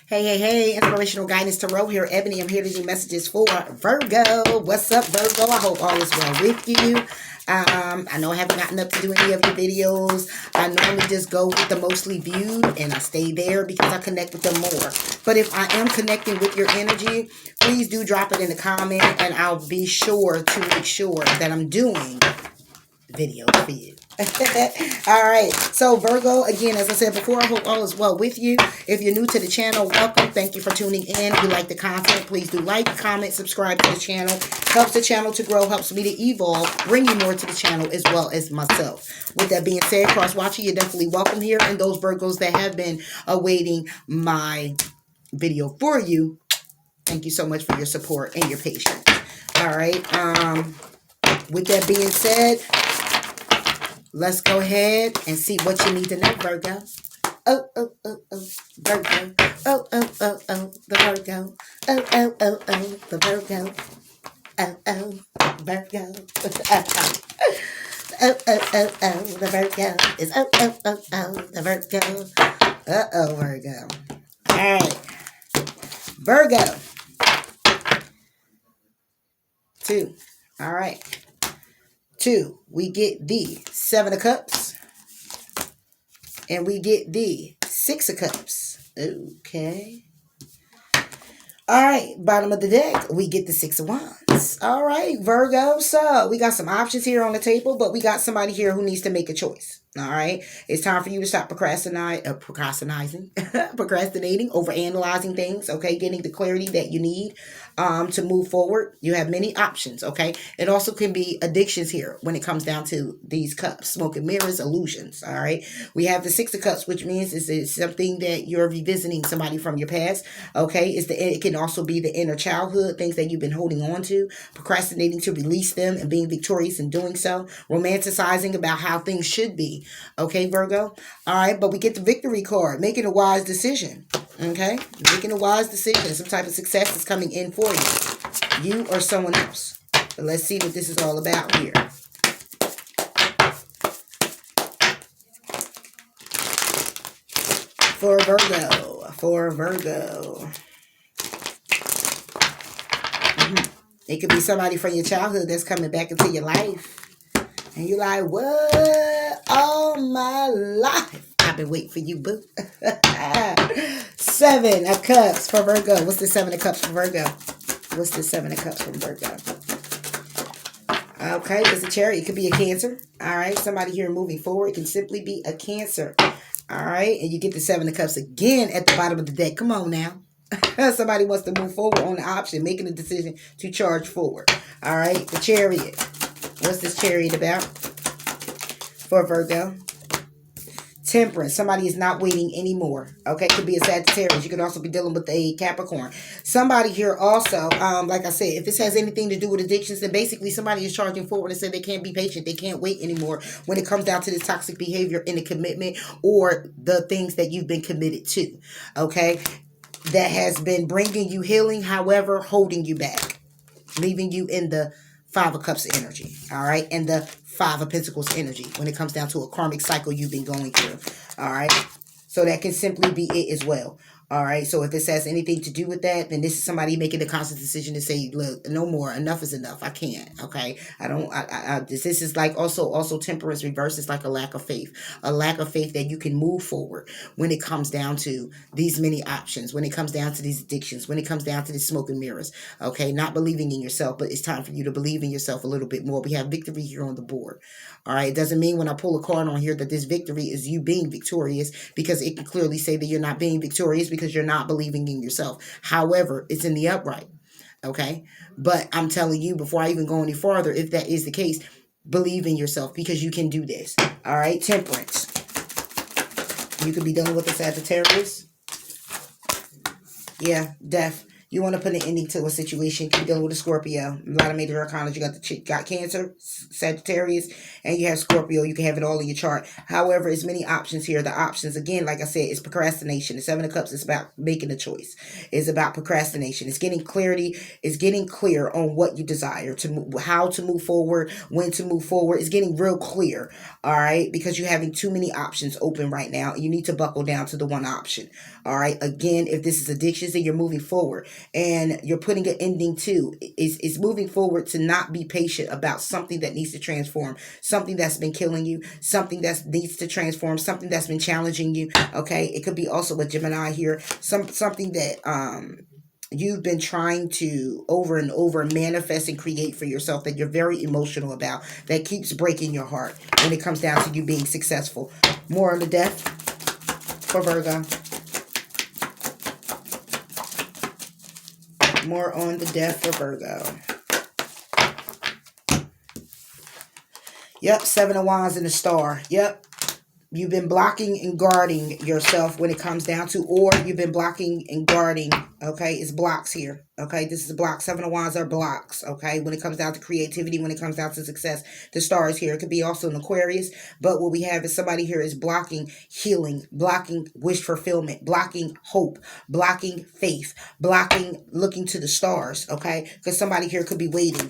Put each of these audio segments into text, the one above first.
Hey, inspirational guidance tarot here. Ebony, I'm here to do messages for Virgo. What's up, Virgo? I hope all is well with you. I know I haven't gotten up to do any of your videos. I normally just go with the mostly viewed and I stay there because I connect with them more. But if I am connecting with your energy, please do drop it in the comment and I'll be sure to make sure that I'm doing videos for you. All right, so Virgo, again, as I said before, I hope all is well with you. If you're new to the channel, welcome. Thank you for tuning in. If you like the content, please do like, comment, subscribe to the channel. Helps the channel to grow, helps me to evolve, bring you more to the channel as well as myself. With that being said, cross-watching, you're definitely welcome here. And those Virgos that have been awaiting my video for you, thank you so much for your support and your patience. All right, with that being said, let's go ahead and see what you need to know, Virgo. Oh, Virgo. Oh, the Virgo. Oh, the Virgo. Oh, Virgo. The Virgo is the Virgo. Virgo. All right, Virgo. 2. All right. 2, we get the 7 of Cups. And we get the 6 of Cups. Okay. All right, bottom of the deck, we get the 6 of Wands. All right, Virgo. So we got some options here on the table, but we got somebody here who needs to make a choice. All right, it's time for you to stop procrastinating, overanalyzing things. Okay, getting the clarity that you need to move forward. You have many options. Okay, it also can be addictions here when it comes down to these cups, smoke and mirrors, illusions. All right, we have the 6 of Cups, which means it's something that you're revisiting somebody from your past. Okay, it can also be the inner childhood, things that you've been holding on to, procrastinating to release them and being victorious in doing so, romanticizing about how things should be. Okay, Virgo. All right, but we get the victory card, making a wise decision. Okay, making a wise decision. Some type of success is coming in for you or someone else. But let's see what this is all about here. For Virgo. It could be somebody from your childhood that's coming back into your life. And you're like, what? All my life I've been waiting for you, boo. 7 of Cups for Virgo. What's the 7 of Cups for Virgo? What's the 7 of Cups from Virgo? Okay, it's a Chariot. It could be a Cancer. All right, somebody here moving forward. It can simply be a Cancer. All right, and you get the 7 of Cups again at the bottom of the deck. Come on now. Somebody wants to move forward on the option, making a decision to charge forward. All right, the Chariot. What's this Chariot about for Virgo? Temperance. Somebody is not waiting anymore. Okay, could be a Sagittarius. You could also be dealing with a Capricorn. Somebody here also, like I said, if this has anything to do with addictions, then basically somebody is charging forward and said they can't be patient. They can't wait anymore when it comes down to this toxic behavior in the commitment or the things that you've been committed to. Okay, that has been bringing you healing, however, holding you back, leaving you in the 5 of Cups energy, all right, and the 5 of Pentacles energy when it comes down to a karmic cycle you've been going through, all right? So that can simply be it as well, all right? So if this has anything to do with that, then this is somebody making a conscious decision to say, look, no more, enough is enough, I can't, okay? This is like also temperance reverse is like a lack of faith that you can move forward when it comes down to these many options, when it comes down to these addictions, when it comes down to these smoke and mirrors, okay? Not believing in yourself, but it's time for you to believe in yourself a little bit more. We have victory here on the board, all right? It doesn't mean when I pull a card on here that this victory is you being victorious, because it can clearly say that you're not being victorious because you're not believing in yourself. However, it's in the upright, okay? But I'm telling you, before I even go any farther, if that is the case, believe in yourself because you can do this, all right? Temperance. You could be dealing with a Sagittarius. Yeah, death. You want to put an ending to a situation. Keep dealing with a Scorpio. A lot of major arcana. You got Cancer, Sagittarius, and you have Scorpio. You can have it all in your chart. However, there's many options here. The options, again, like I said, is procrastination. The Seven of Cups is about making a choice. It's about procrastination. It's getting clarity. It's getting clear on what you desire to move, how to move forward, when to move forward. It's getting real clear, all right? Because you're having too many options open right now. You need to buckle down to the one option, all right? Again, if this is addictions, then you're moving forward. And you're putting an ending to is moving forward to not be patient about something that needs to transform, something that's been killing you, something that needs to transform, something that's been challenging you. Okay, it could be also a Gemini here, something that you've been trying to over and over manifest and create for yourself that you're very emotional about, that keeps breaking your heart when it comes down to you being successful. More on the Death for Virgo. More on the Death for Virgo. Yep, Seven of Wands and the Star. Yep. You've been blocking and guarding yourself when it comes down to, or you've been blocking and guarding, okay? It's blocks here, okay? This is a block. Seven of Wands are blocks, okay? When it comes down to creativity, when it comes down to success, the Star is here. It could be also an Aquarius, but what we have is somebody here is blocking healing, blocking wish fulfillment, blocking hope, blocking faith, blocking looking to the stars, okay? Because somebody here could be waiting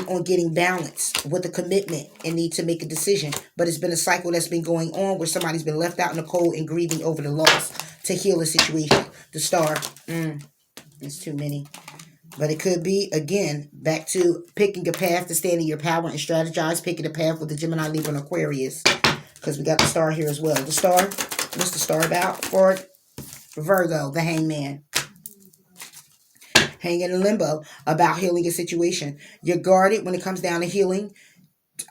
on getting balance with a commitment and need to make a decision, but it's been a cycle that's been going on where somebody's been left out in the cold and grieving over the loss to heal the situation. The Star, it's too many. But it could be, again, back to picking a path to stand in your power and strategize, picking a path with the Gemini, Libra, and Aquarius. Because we got the Star here as well. The Star, what's the Star about for Virgo? The Hangman. Hanging in limbo about healing a situation. You're guarded when it comes down to healing.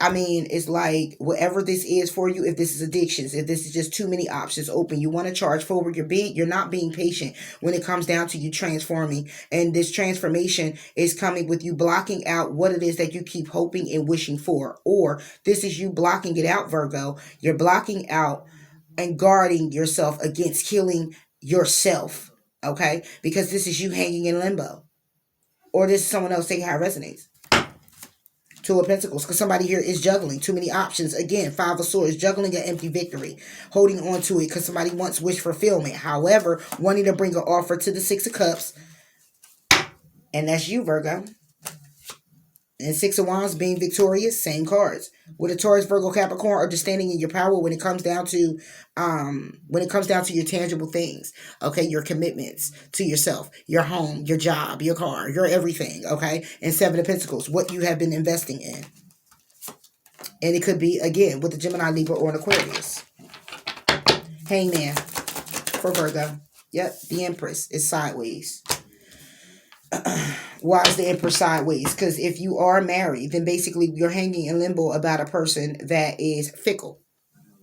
I mean, it's like whatever this is for you, if this is addictions, if this is just too many options open, you want to charge forward. You're not being patient when it comes down to you transforming. And this transformation is coming with you blocking out what it is that you keep hoping and wishing for. Or this is you blocking it out, Virgo. You're blocking out and guarding yourself against healing yourself. Okay? Because this is you hanging in limbo. Or this is someone else. Take how it resonates. Two of Pentacles, because somebody here is juggling too many options. Again, Five of Swords, juggling an empty victory, holding on to it because somebody wants wish fulfillment. However, wanting to bring an offer to the Six of Cups, and that's you, Virgo. And Six of Wands being victorious, same cards. With a Taurus, Virgo, Capricorn, or just standing in your power when it comes down to your tangible things. Okay, your commitments to yourself, your home, your job, your car, your everything. Okay, and Seven of Pentacles, what you have been investing in. And it could be, again, with the Gemini, Libra, or an Aquarius. Hangman for Virgo. Yep, the Empress is sideways. Why is the Empress sideways? Because if you are married, then basically you're hanging in limbo about a person that is fickle.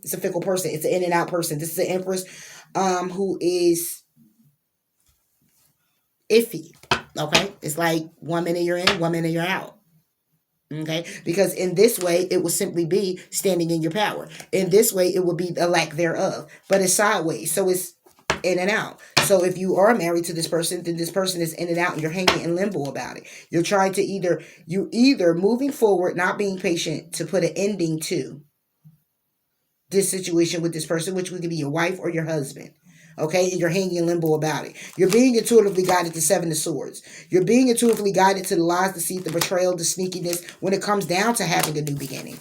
It's a fickle person. It's an in and out person. This is the Empress who is iffy. Okay? It's like 1 minute you're in, 1 minute you're out. Okay? Because in this way, it will simply be standing in your power. In this way, it will be the lack thereof. But it's sideways. So it's in and out. So if you are married to this person, then this person is in and out and you're hanging in limbo about it. You're trying to either moving forward, not being patient to put an ending to this situation with this person, which could be your wife or your husband. Okay, and you're hanging in limbo about it. You're being intuitively guided to Seven of Swords. You're being intuitively guided to the lies, the deceit, the betrayal, the sneakiness when it comes down to having a new beginning.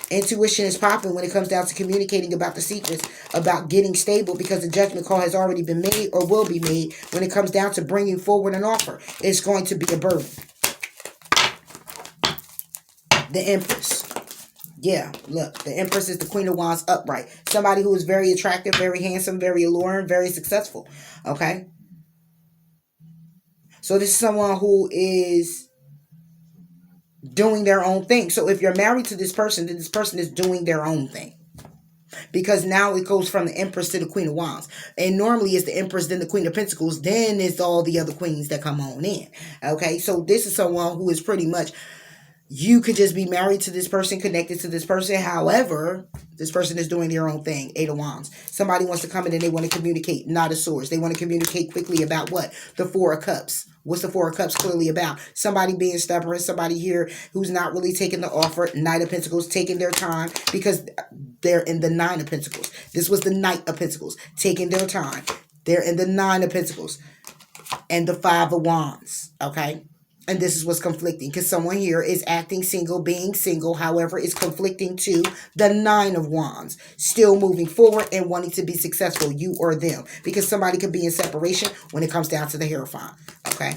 Intuition is popping when it comes down to communicating about the secrets, about getting stable, because the judgment call has already been made or will be made when it comes down to bringing forward an offer. It's going to be a burden. The Empress. Yeah, look, the Empress is the Queen of Wands upright. Somebody who is very attractive, very handsome, very alluring, very successful. Okay? So this is someone who is doing their own thing. So if you're married to this person, then this person is doing their own thing. Because now it goes from the Empress to the Queen of Wands. And normally it's the Empress, then the Queen of Pentacles, then it's all the other queens that come on in. Okay, so this is someone who is pretty much, You could just be married to this person, connected to this person. However, this person is doing their own thing. Eight of Wands. Somebody wants to come in and they want to communicate. Knight of Swords. They want to communicate quickly about what? The Four of Cups. What's the Four of Cups clearly about? Somebody being stubborn. Somebody here who's not really taking the offer. Knight of Pentacles, taking their time because they're in the Nine of Pentacles. This was the Knight of Pentacles, taking their time. They're in the Nine of Pentacles and the Five of Wands. Okay? And this is what's conflicting because someone here is acting single, being single. However, it's conflicting to the Nine of Wands. Still moving forward and wanting to be successful, you or them. Because somebody could be in separation when it comes down to the Hierophant. Okay?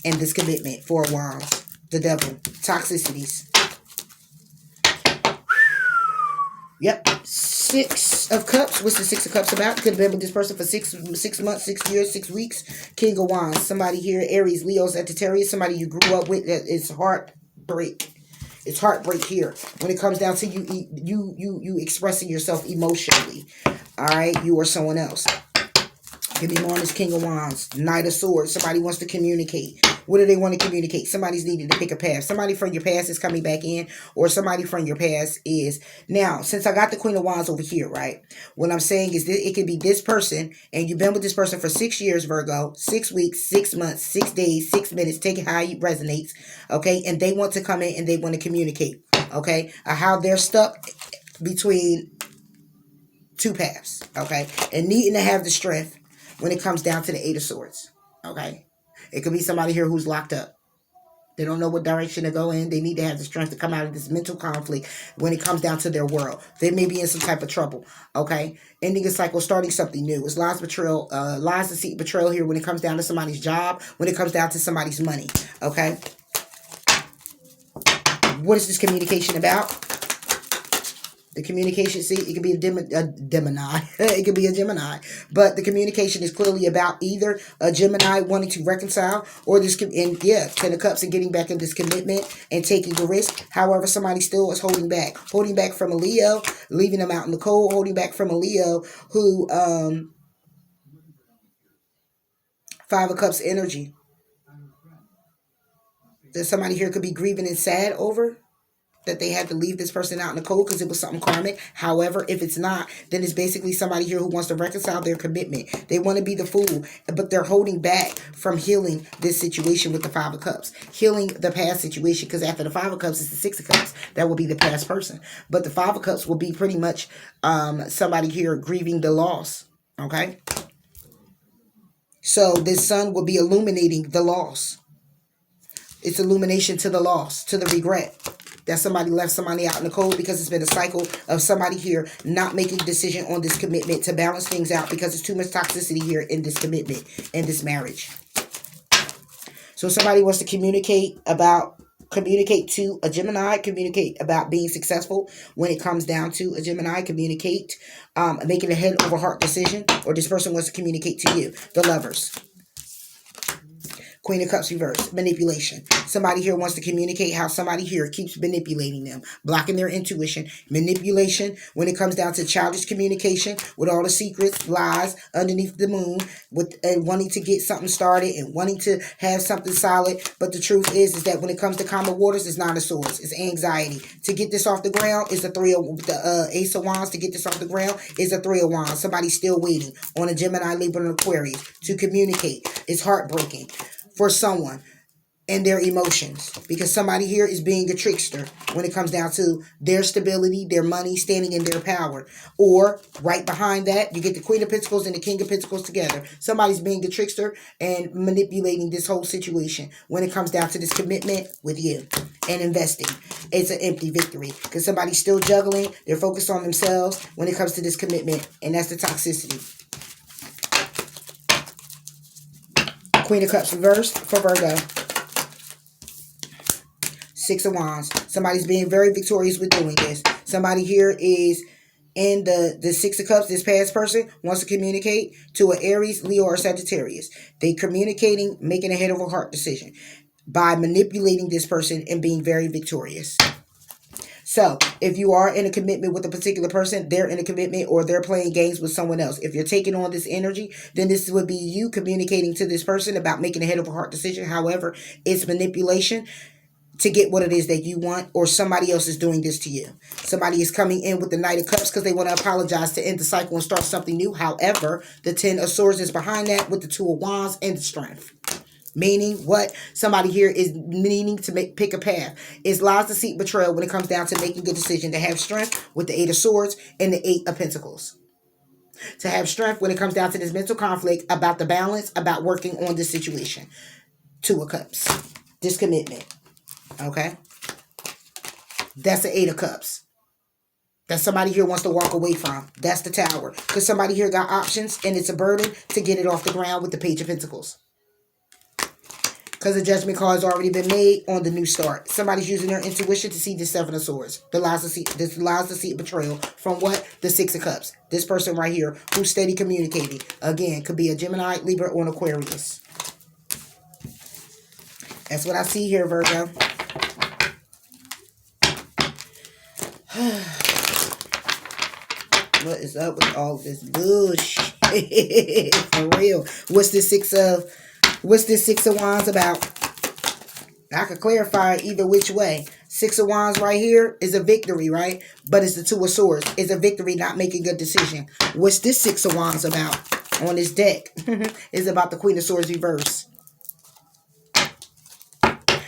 And this commitment. Four of Wands. The Devil. Toxicities. Yep. Six of Cups. What's the Six of Cups about? Could have been with this person for 6 months, 6 years, 6 weeks. King of Wands. Somebody here, Aries, Leo, Sagittarius. Somebody you grew up with. It's heartbreak. It's heartbreak here. When it comes down to you expressing yourself emotionally. All right? You or someone else. Could be more on this King of Wands. Knight of Swords. Somebody wants to communicate. What do they want to communicate? Somebody's needing to pick a path. Somebody from your past is coming back in, or somebody from your past is... Now, since I got the Queen of Wands over here, right? What I'm saying is that it could be this person, and you've been with this person for 6 years, Virgo, 6 weeks, 6 months, 6 days, 6 minutes. Take it how it resonates, okay? And they want to come in and they want to communicate, okay? How they're stuck between two paths, okay? And needing to have the strength when it comes down to the Eight of Swords, okay? It could be somebody here who's locked up. They don't know what direction to go in. They need to have the strength to come out of this mental conflict when it comes down to their world. They may be in some type of trouble, okay? Ending a cycle, starting something new. It's lies, betrayal, lies, deceit, betrayal here when it comes down to somebody's job, when it comes down to somebody's money, okay? What is this communication about? The communication, see, it could be a Gemini. It could be a Gemini. But the communication is clearly about either a Gemini wanting to reconcile or this, and yeah, 10 of Cups and getting back in this commitment and taking the risk. However, somebody still is holding back. Holding back from a Leo, leaving them out in the cold. Holding back from a Leo who, Five of Cups energy. That somebody here could be grieving and sad over. That they had to leave this person out in the cold because it was something karmic. However, if it's not, then it's basically somebody here who wants to reconcile their commitment. They want to be the fool, but they're holding back from healing this situation with the Five of Cups. Healing the past situation, because after the Five of Cups is the Six of Cups. That will be the past person. But the Five of Cups will be pretty much somebody here grieving the loss. Okay? So this sun will be illuminating the loss. It's illumination to the loss, to the regret. That somebody left somebody out in the cold because it's been a cycle of somebody here not making a decision on this commitment to balance things out because there's too much toxicity here in this commitment, in this marriage. So somebody wants to communicate to a Gemini, communicate about being successful when it comes down to a Gemini, communicate, making a head over heart decision, or this person wants to communicate to you, the Lovers. Queen of Cups reverse, manipulation. Somebody here wants to communicate how somebody here keeps manipulating them, blocking their intuition. Manipulation when it comes down to childish communication with all the secrets, lies underneath the moon, and wanting to get something started and wanting to have something solid. But the truth is that when it comes to common waters, it's Nine of Swords. It's anxiety. To get this off the ground is the Ace of Wands. To get this off the ground is a Three of Wands. Somebody's still waiting on a Gemini, Libra, and Aquarius to communicate. It's heartbreaking for someone and their emotions, because somebody here is being a trickster when it comes down to their stability, their money, standing in their power. Or right behind that, you get the Queen of Pentacles and the King of Pentacles together. Somebody's being a trickster and manipulating this whole situation when it comes down to this commitment with you and investing. It's an empty victory because somebody's still juggling. They're focused on themselves when it comes to this commitment, and that's the toxicity. Queen of Cups reversed for Virgo. Six of Wands. Somebody's being very victorious with doing this. Somebody here is in the Six of Cups. This past person wants to communicate to an Aries, Leo, or Sagittarius. They communicating, making a head over heart decision by manipulating this person and being very victorious. So, if you are in a commitment with a particular person, they're in a commitment or they're playing games with someone else. If you're taking on this energy, then this would be you communicating to this person about making a head over heart decision. However, it's manipulation. to get what it is that you want, or somebody else is doing this to you. Somebody is coming in with the Knight of Cups because they want to apologize to end the cycle and start something new. However, the Ten of Swords is behind that with the Two of Wands and the Strength. Meaning what? Somebody here is needing to pick a path. It's lies, deceit, betrayal when it comes down to making a decision. To have strength with the Eight of Swords and the Eight of Pentacles. To have strength when it comes down to this mental conflict about the balance, about working on this situation. Two of Cups. This commitment. Okay? That's the Eight of Cups. That somebody here wants to walk away from. That's the Tower. Because somebody here got options and it's a burden to get it off the ground with the Page of Pentacles. Because the Judgment card has already been made on the new start. Somebody's using their intuition to see the Seven of Swords. The lies, deceit, betrayal. From what? The Six of Cups. This person right here who's steady communicating. Again, could be a Gemini, Libra, or an Aquarius. That's what I see here, Virgo. What is up with all this bullshit? For real. What's this Six of Wands about? I could clarify either which way. Six of Wands right here is a victory, right? But it's the Two of Swords. It's a victory, not making a decision. What's this Six of Wands about on this deck? It's about the Queen of Swords reverse.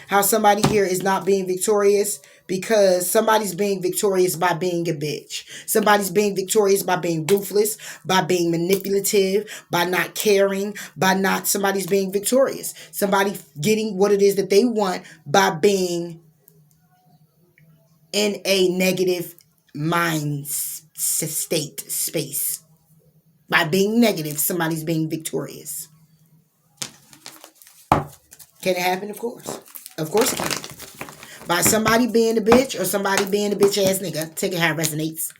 How somebody here is not being victorious because somebody's being victorious by being a bitch. Somebody's being victorious by being ruthless, by being manipulative, by not caring, somebody's being victorious. Somebody getting what it is that they want by being in a negative mind space. By being negative, somebody's being victorious. Can it happen? Of course. Of course it can. By somebody being a bitch or somebody being a bitch ass nigga. Take it how it resonates.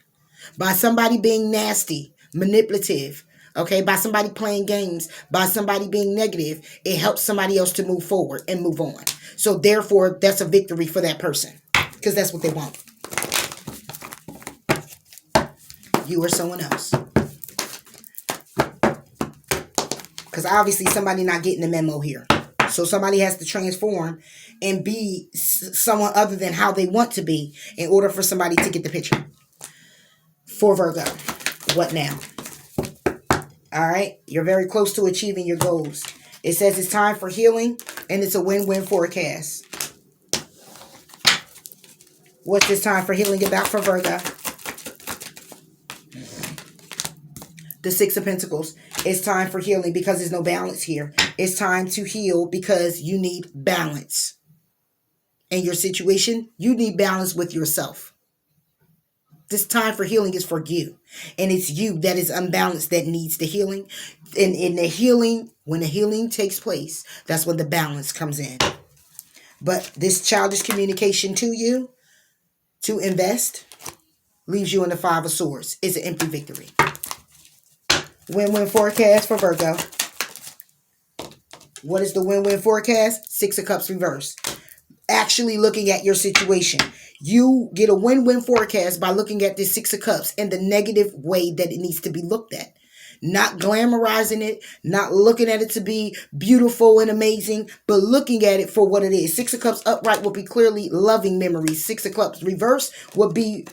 By somebody being nasty, manipulative. Okay, by somebody playing games. By somebody being negative. It helps somebody else to move forward and move on. So therefore, that's a victory for that person. Because that's what they want. You or someone else. Because obviously somebody not getting the memo here. So somebody has to transform and be someone other than how they want to be in order for somebody to get the picture. For Virgo, what now? All right, you're very close to achieving your goals. It says it's time for healing and it's a win-win forecast. What's this time for healing about for Virgo? The Six of Pentacles. It's time for healing because there's no balance here. It's time to heal because you need balance. In your situation, you need balance with yourself. This time for healing is for you. And it's you that is unbalanced that needs the healing. And in the healing, when the healing takes place, that's when the balance comes in. But this childish communication to you, to invest, leaves you in the Five of Swords. It's an empty victory. Win-win forecast for Virgo. What is the win-win forecast? Six of Cups reverse. Actually looking at your situation. You get a win-win forecast by looking at this Six of Cups in the negative way that it needs to be looked at. Not glamorizing it, not looking at it to be beautiful and amazing, but looking at it for what it is. Six of Cups upright will be clearly loving memories. Six of Cups reverse will be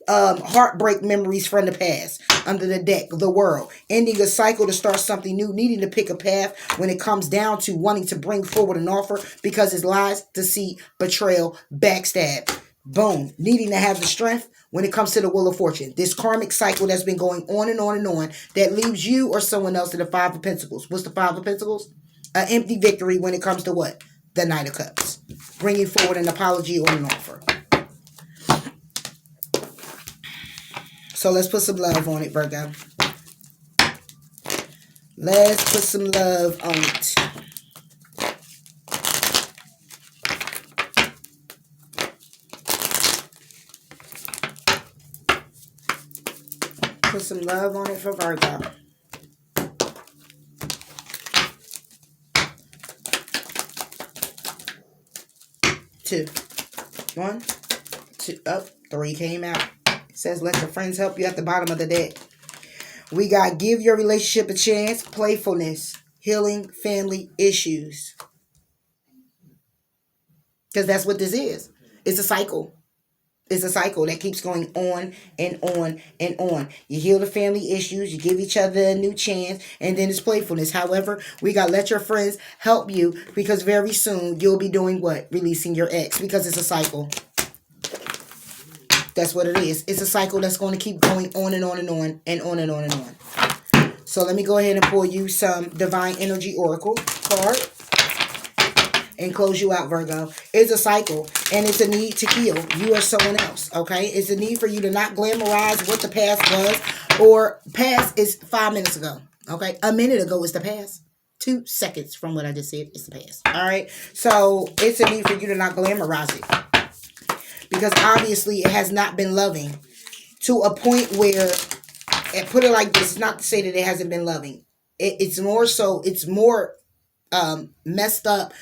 heartbreak memories from the past. Under the deck, the world. Ending a cycle to start something new. Needing to pick a path when it comes down to wanting to bring forward an offer because it's lies, deceit, betrayal, backstab. Boom. Needing to have the strength when it comes to the Wheel of Fortune. This karmic cycle that's been going on and on and on that leaves you or someone else to the Five of Pentacles. What's the Five of Pentacles? An empty victory when it comes to what? The Knight of Cups. Bringing forward an apology or an offer. So let's put some love on it, Virgo. Let's put some love on it. Put some love on it for Virgo. Two. One. Two. Up. Three came out. It says let your friends help you at the bottom of the deck. We got give your relationship a chance. Playfulness. Healing family issues. Because that's what this is. It's a cycle. It's a cycle that keeps going on and on and on. You heal the family issues, you give each other a new chance, and then it's playfulness. However, we got to let your friends help you, because very soon you'll be doing what? Releasing your ex, because it's a cycle. That's what it is. It's a cycle that's going to keep going on and on and on and on and on and on. So let me go ahead and pull you some Divine Energy Oracle card and close you out, Virgo. It's a cycle, and it's a need to heal you or someone else, okay? It's a need for you to not glamorize what the past was, or past is 5 minutes ago, okay? A minute ago is the past. 2 seconds from what I just said is the past, all right? So it's a need for you to not glamorize it, because obviously it has not been loving to a point where, and put it like this, not to say that it hasn't been loving. It's more so, it's more messed up,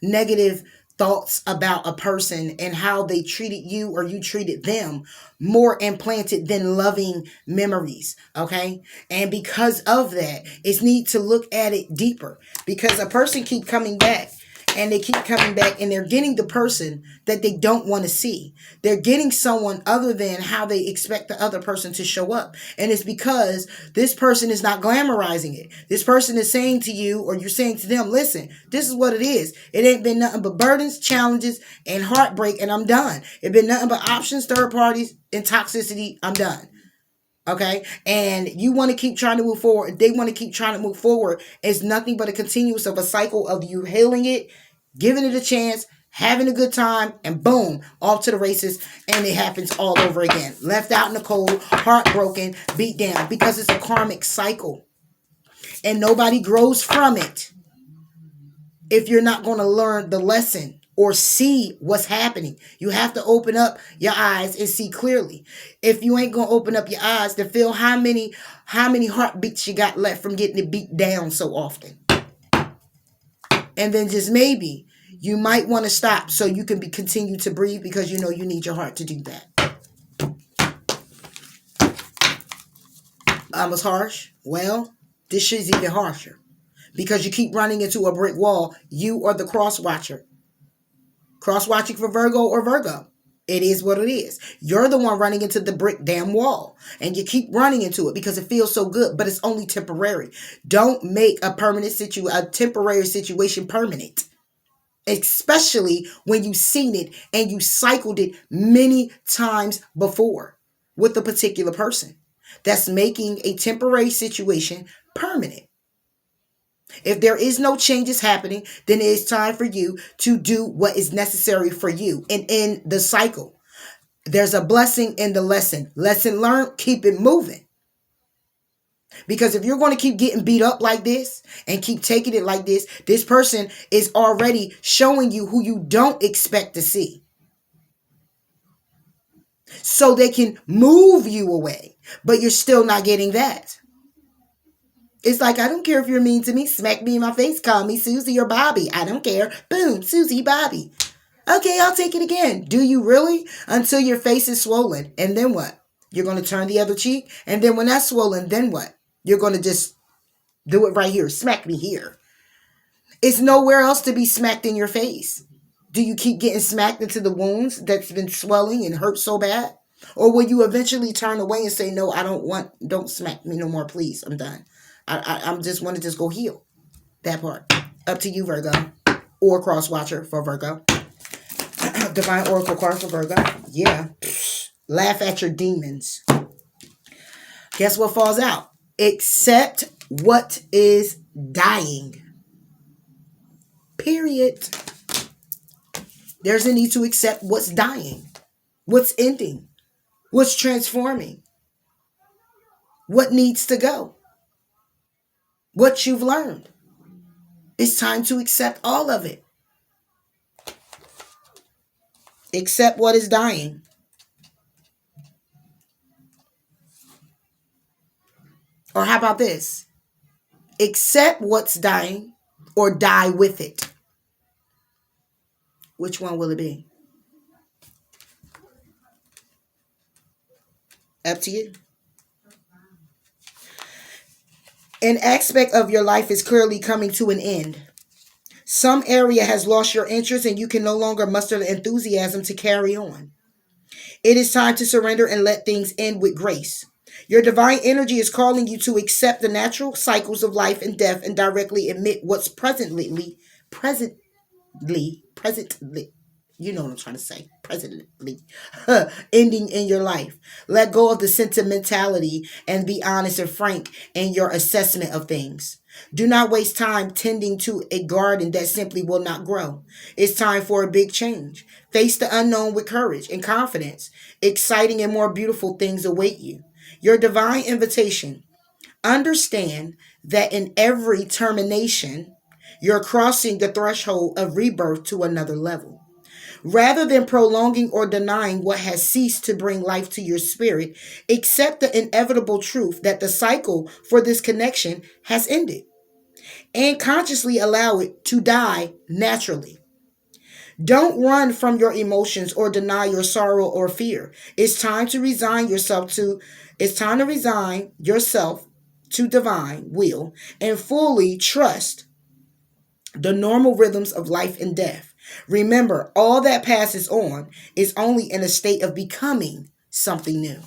negative thoughts about a person and how they treated you or you treated them, more implanted than loving memories, okay? And because of that, it's need to look at it deeper, because a person keep coming back, and they keep coming back, and they're getting the person that they don't want to see. They're getting someone other than how they expect the other person to show up. And it's because this person is not glamorizing it. This person is saying to you, or you're saying to them, listen, this is what it is. It ain't been nothing but burdens, challenges, and heartbreak, and I'm done. It been nothing but options, third parties, and toxicity. I'm done. Okay, and you want to keep trying to move forward. They want to keep trying to move forward. It's nothing but a continuous of a cycle of you healing it, giving it a chance, having a good time, and boom, off to the races, and it happens all over again. Left out in the cold, heartbroken, beat down, because it's a karmic cycle, and nobody grows from it if you're not going to learn the lesson or see what's happening. You have to open up your eyes and see clearly. If you ain't going to open up your eyes to feel how many heartbeats you got left from getting it beat down so often. And then just maybe you might want to stop so you can continue to breathe, because you know you need your heart to do that. I was harsh. Well, this shit's even harsher, because you keep running into a brick wall. You are the cross watcher. Cross-watching for Virgo or Virgo. It is what it is. You're the one running into the brick damn wall. And you keep running into it because it feels so good, but it's only temporary. Don't make a temporary situation permanent. Especially when you've seen it and you cycled it many times before with a particular person. That's making a temporary situation permanent. If there is no changes happening, then it is time for you to do what is necessary for you. And in the cycle, there's a blessing in the lesson. Lesson learned, keep it moving. Because if you're going to keep getting beat up like this and keep taking it like this person is already showing you who you don't expect to see. So they can move you away, but you're still not getting that. It's like, I don't care if you're mean to me. Smack me in my face. Call me Susie or Bobby. I don't care. Boom. Susie, Bobby. Okay, I'll take it again. Do you really? Until your face is swollen. And then what? You're going to turn the other cheek. And then when that's swollen, then what? You're going to just do it right here. Smack me here. It's nowhere else to be smacked in your face. Do you keep getting smacked into the wounds that's been swelling and hurt so bad? Or will you eventually turn away and say, no, don't smack me no more, please. I'm done. I'm just want to just go heal that part. Up to you, Virgo, or cross watcher for Virgo. Divine Oracle card for Virgo. Yeah. Laugh at your demons. Guess what falls out? Accept what is dying. Period. There's a need to accept what's dying, what's ending, what's transforming, what needs to go. What you've learned. It's time to accept all of it. Accept what is dying. Or how about this? Accept what's dying or die with it. Which one will it be? Up to you. An aspect of your life is clearly coming to an end. Some area has lost your interest and you can no longer muster the enthusiasm to carry on. It is time to surrender and let things end with grace. Your divine energy is calling you to accept the natural cycles of life and death and directly admit what's presently, you know what I'm trying to say, presently, ending in your life. Let go of the sentimentality and be honest and frank in your assessment of things. Do not waste time tending to a garden that simply will not grow. It's time for a big change. Face the unknown with courage and confidence. Exciting and more beautiful things await you. Your divine invitation. Understand that in every termination, you're crossing the threshold of rebirth to another level. Rather than prolonging or denying what has ceased to bring life to your spirit, accept the inevitable truth that the cycle for this connection has ended and consciously allow it to die naturally. Don't run from your emotions or deny your sorrow or fear. It's time to resign yourself to divine will and fully trust the normal rhythms of life and death. Remember, all that passes on is only in a state of becoming something new.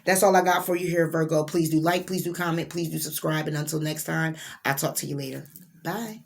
That's all I got for you here, Virgo. Please do like, please do comment, please do subscribe. And until next time, I'll talk to you later. Bye.